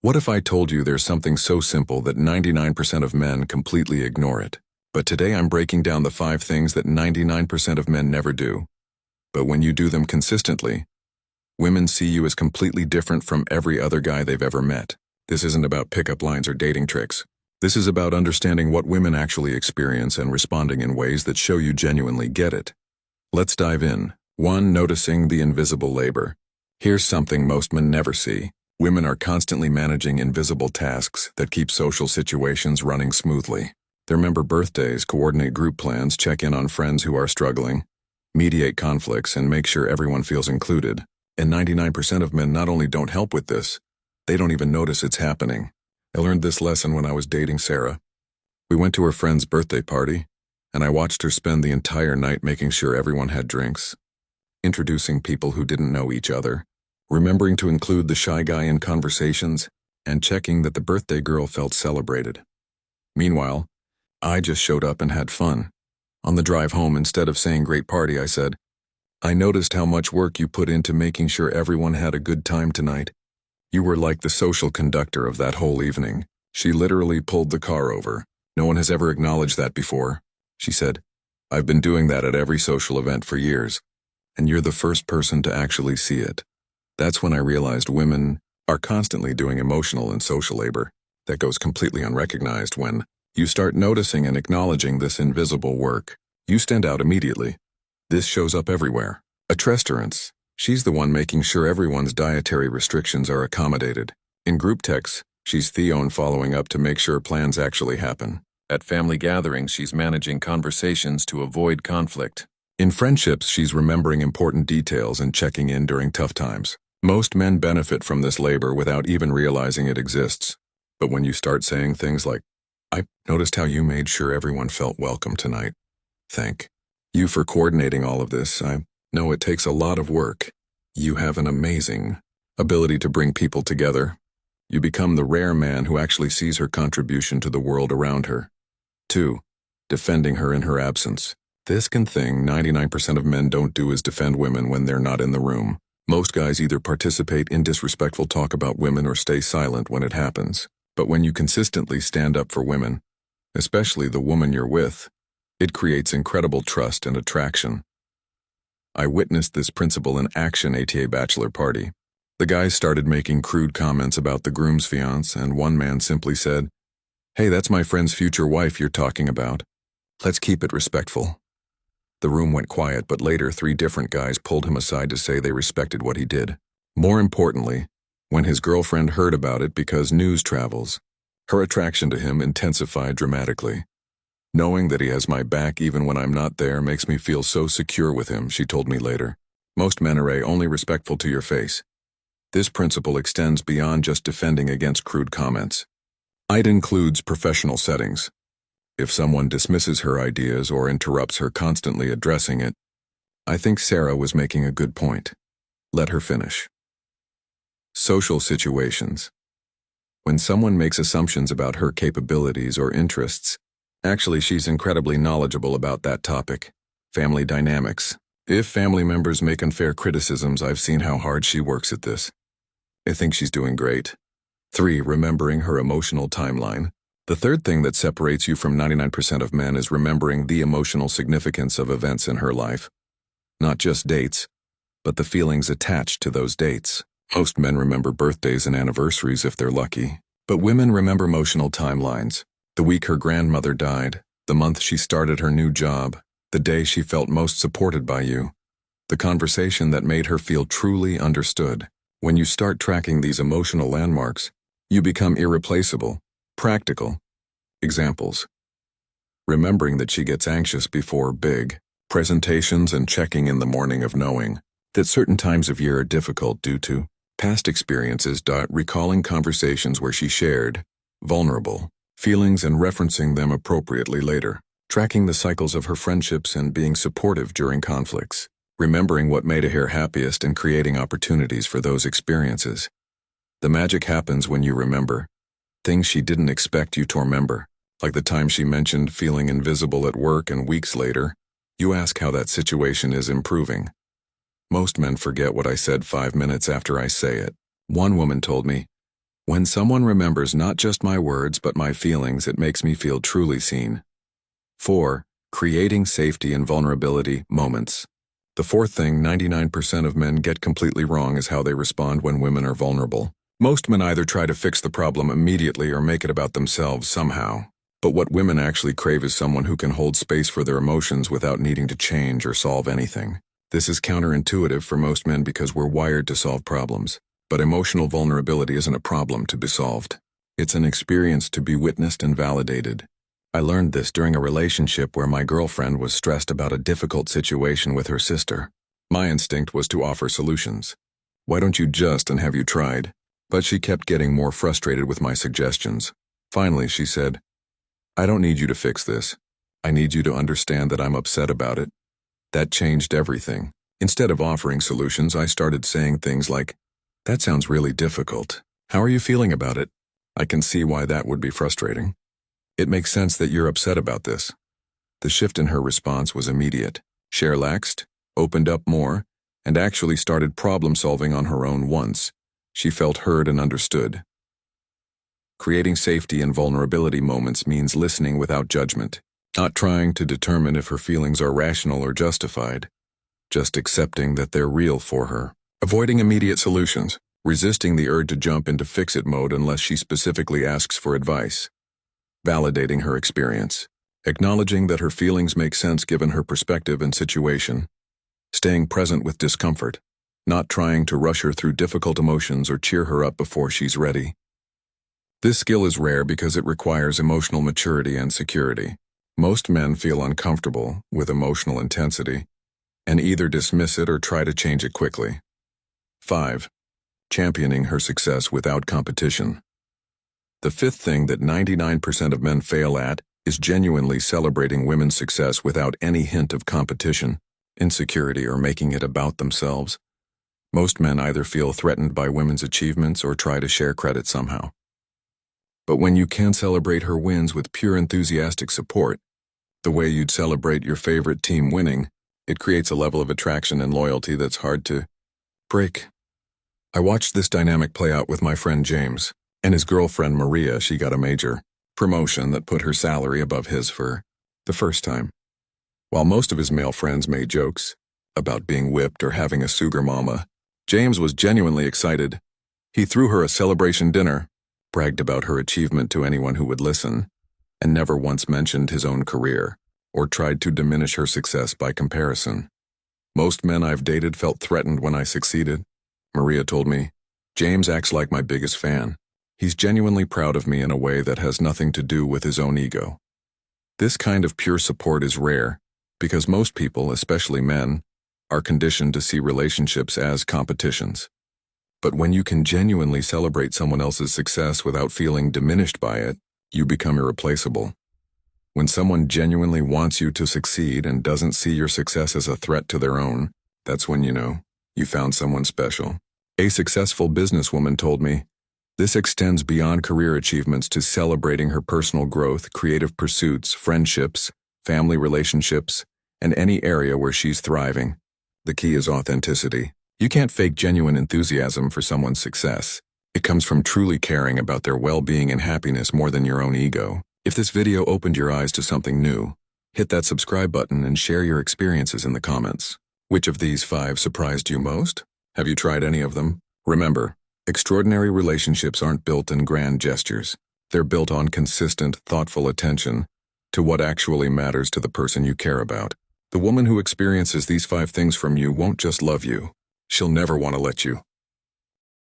What if I told you there's something so simple that 99% of men completely ignore it? But today I'm breaking down the 5 things that 99% of men never do. But when you do them consistently, women see you as completely different from every other guy they've ever met. This isn't about pickup lines or dating tricks. This is about understanding what women actually experience and responding in ways that show you genuinely get it. Let's dive in. 1. Noticing the invisible labor. Here's something most men never see. Women are constantly managing invisible tasks that keep social situations running smoothly. They remember birthdays, coordinate group plans, check in on friends who are struggling, mediate conflicts, and make sure everyone feels included. And 99% of men not only don't help with this, they don't even notice it's happening. I learned this lesson when I was dating Sarah. We went to her friend's birthday party, and I watched her spend the entire night making sure everyone had drinks, introducing people who didn't know each other, remembering to include the shy guy in conversations, and checking that the birthday girl felt celebrated. Meanwhile, I just showed up and had fun. On the drive home, instead of saying great party, I said, "I noticed how much work you put into making sure everyone had a good time tonight. You were like the social conductor of that whole evening." She literally pulled the car over. "No one has ever acknowledged that before," she said. "I've been doing that at every social event for years, and you're the first person to actually see it." That's when I realized women are constantly doing emotional and social labor that goes completely unrecognized. When you start noticing and acknowledging this invisible work, you stand out immediately. This shows up everywhere. A restaurants. She's the one making sure everyone's dietary restrictions are accommodated. In group texts, she's Theon following up to make sure plans actually happen. At family gatherings, she's managing conversations to avoid conflict. In friendships, she's remembering important details and checking in during tough times. Most men benefit from this labor without even realizing it exists. But when you start saying things like, "I noticed how you made sure everyone felt welcome tonight. Thank you for coordinating all of this. I know it takes a lot of work. You have an amazing ability to bring people together." You become the rare man who actually sees her contribution to the world around her. 2. Defending her in her absence. This thing 99% of men don't do is defend women when they're not in the room. Most guys either participate in disrespectful talk about women or stay silent when it happens. But when you consistently stand up for women, especially the woman you're with, it creates incredible trust and attraction. I witnessed this principle in action at a bachelor party. The guys started making crude comments about the groom's fiancé, and one man simply said, "Hey, that's my friend's future wife you're talking about. Let's keep it respectful." The room went quiet, but later 3 different guys pulled him aside to say they respected what he did. More importantly, when his girlfriend heard about it, because news travels, her attraction to him intensified dramatically. "Knowing that he has my back even when I'm not there makes me feel so secure with him," she told me later. Most men are only respectful to your face. This principle extends beyond just defending against crude comments. It includes professional settings. If someone dismisses her ideas or interrupts her constantly addressing it, I think Sarah was making a good point. Let her finish. Social situations. When someone makes assumptions about her capabilities or interests, actually she's incredibly knowledgeable about that topic. Family dynamics. If family members make unfair criticisms, I've seen how hard she works at this. I think she's doing great. 3. Remembering her emotional timeline. The third thing that separates you from 99% of men is remembering the emotional significance of events in her life. Not just dates, but the feelings attached to those dates. Most men remember birthdays and anniversaries if they're lucky, but women remember emotional timelines. The week her grandmother died, the month she started her new job, the day she felt most supported by you, the conversation that made her feel truly understood. When you start tracking these emotional landmarks, you become irreplaceable. Practical examples. Remembering that she gets anxious before big presentations and checking in the morning of knowing that certain times of year are difficult due to past experiences. Recalling conversations where she shared vulnerable feelings and referencing them appropriately later. Tracking the cycles of her friendships and being supportive during conflicts. Remembering what made her happiest and creating opportunities for those experiences. The magic happens when you remember things she didn't expect you to remember, like the time she mentioned feeling invisible at work, and weeks later, you ask how that situation is improving. Most men forget what I said 5 minutes after I say it. One woman told me, When someone remembers not just my words but my feelings, it makes me feel truly seen. 4. Creating safety and vulnerability moments. The fourth thing 99% of men get completely wrong is how they respond when women are vulnerable. Most men either try to fix the problem immediately or make it about themselves somehow. But what women actually crave is someone who can hold space for their emotions without needing to change or solve anything. This is counterintuitive for most men because we're wired to solve problems. But emotional vulnerability isn't a problem to be solved. It's an experience to be witnessed and validated. I learned this during a relationship where my girlfriend was stressed about a difficult situation with her sister. My instinct was to offer solutions. Why don't you just, and have you tried? But she kept getting more frustrated with my suggestions. Finally, she said, I don't need you to fix this. I need you to understand that I'm upset about it. That changed everything. Instead of offering solutions, I started saying things like, that sounds really difficult. How are you feeling about it? I can see why that would be frustrating. It makes sense that you're upset about this. The shift in her response was immediate. She relaxed, opened up more, and actually started problem solving on her own once. She felt heard and understood. Creating safety and vulnerability moments means listening without judgment, not trying to determine if her feelings are rational or justified, just accepting that they're real for her. Avoiding immediate solutions, resisting the urge to jump into fix-it mode unless she specifically asks for advice. Validating her experience, acknowledging that her feelings make sense given her perspective and situation. Staying present with discomfort, not trying to rush her through difficult emotions or cheer her up before she's ready. This skill is rare because it requires emotional maturity and security. Most men feel uncomfortable with emotional intensity and either dismiss it or try to change it quickly. 5. Championing her success without competition. The fifth thing that 99% of men fail at is genuinely celebrating women's success without any hint of competition, insecurity, or making it about themselves. Most men either feel threatened by women's achievements or try to share credit somehow. But when you can celebrate her wins with pure enthusiastic support, the way you'd celebrate your favorite team winning, it creates a level of attraction and loyalty that's hard to break. I watched this dynamic play out with my friend James and his girlfriend Maria. She got a major promotion that put her salary above his for the first time. While most of his male friends made jokes about being whipped or having a sugar mama, James was genuinely excited. He threw her a celebration dinner, bragged about her achievement to anyone who would listen, and never once mentioned his own career or tried to diminish her success by comparison. Most men I've dated felt threatened when I succeeded. Maria told me, James acts like my biggest fan. He's genuinely proud of me in a way that has nothing to do with his own ego. This kind of pure support is rare because most people, especially men, are conditioned to see relationships as competitions. But when you can genuinely celebrate someone else's success without feeling diminished by it, you become irreplaceable. When someone genuinely wants you to succeed and doesn't see your success as a threat to their own, that's when you know you found someone special. A successful businesswoman told me, this extends beyond career achievements to celebrating her personal growth, creative pursuits, friendships, family relationships, and any area where she's thriving. The key is authenticity. You can't fake genuine enthusiasm for someone's success. It comes from truly caring about their well-being and happiness more than your own ego. If this video opened your eyes to something new, hit that subscribe button and share your experiences in the comments. Which of these 5 surprised you most? Have you tried any of them? Remember, extraordinary relationships aren't built in grand gestures. They're built on consistent, thoughtful attention to what actually matters to the person you care about. The woman who experiences these 5 things from you won't just love you. She'll never want to let you